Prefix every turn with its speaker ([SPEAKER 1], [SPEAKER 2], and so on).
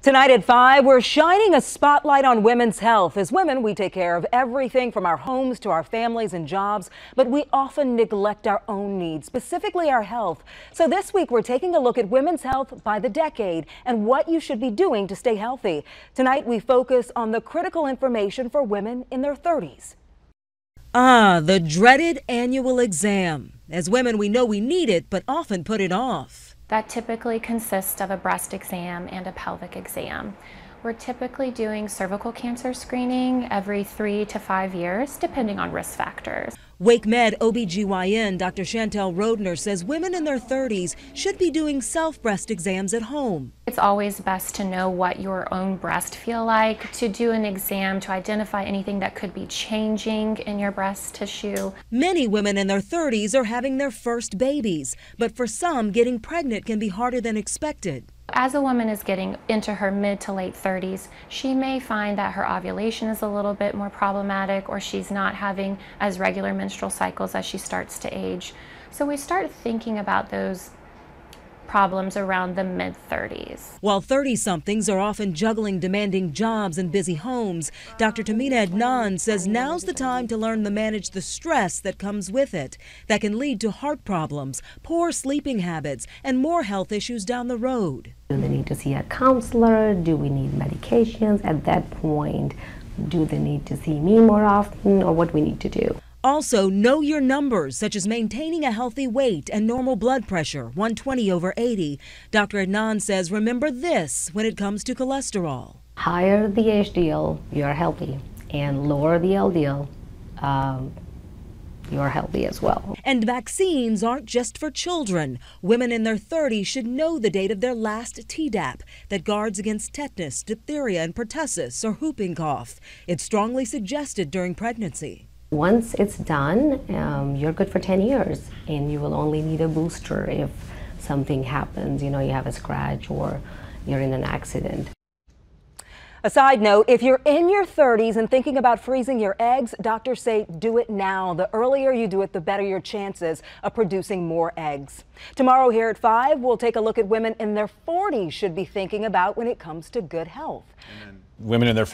[SPEAKER 1] Tonight at 5, we're shining a spotlight on women's health. As women, we take care of everything from our homes to our families and jobs, but we often neglect our own needs, specifically our health. So this week, we're taking a look at women's health by the decade and what you should be doing to stay healthy. Tonight, we focus on the critical information for women in their 30s. The dreaded annual exam. As women, we know we need it, but often put it off.
[SPEAKER 2] That typically consists of a breast exam and a pelvic exam. We're typically doing cervical cancer screening every 3 to 5 years, depending on risk factors.
[SPEAKER 1] WakeMed OBGYN Dr. Chantel Rodner says women in their 30s should be doing self-breast exams at home.
[SPEAKER 2] It's always best to know what your own breast feel like, to do an exam to identify anything that could be changing in your breast tissue.
[SPEAKER 1] Many women in their 30s are having their first babies, but for some, getting pregnant can be harder than expected.
[SPEAKER 2] As a woman is getting into her mid to late 30s, she may find that her ovulation is a little bit more problematic, or she's not having as regular menstrual cycles as she starts to age. So we start thinking about those problems around the mid-30s.
[SPEAKER 1] While 30-somethings are often juggling demanding jobs and busy homes, Dr. Tamina Adnan says now's the time to learn to manage the stress that comes with it, that can lead to heart problems, poor sleeping habits, and more health issues down the road.
[SPEAKER 3] Do they need to see a counselor? Do we need medications? At that point, do they need to see me more often, or what we need to do?
[SPEAKER 1] Also, know your numbers, such as maintaining a healthy weight and normal blood pressure, 120/80. Dr. Adnan says remember this when it comes to cholesterol.
[SPEAKER 3] Higher the HDL, you're healthy, and lower the LDL, you're healthy as well.
[SPEAKER 1] And vaccines aren't just for children. Women in their 30s should know the date of their last Tdap that guards against tetanus, diphtheria, and pertussis, or whooping cough. It's strongly suggested during pregnancy.
[SPEAKER 3] Once it's done, you're good for 10 years, and you will only need a booster if something happens, you have a scratch or you're in an accident.
[SPEAKER 1] A side note, if you're in your 30s and thinking about freezing your eggs, doctors say do it now. The earlier you do it, the better your chances of producing more eggs. Tomorrow here at 5, we'll take a look at women in their 40s should be thinking about when it comes to good health.
[SPEAKER 4] Women in their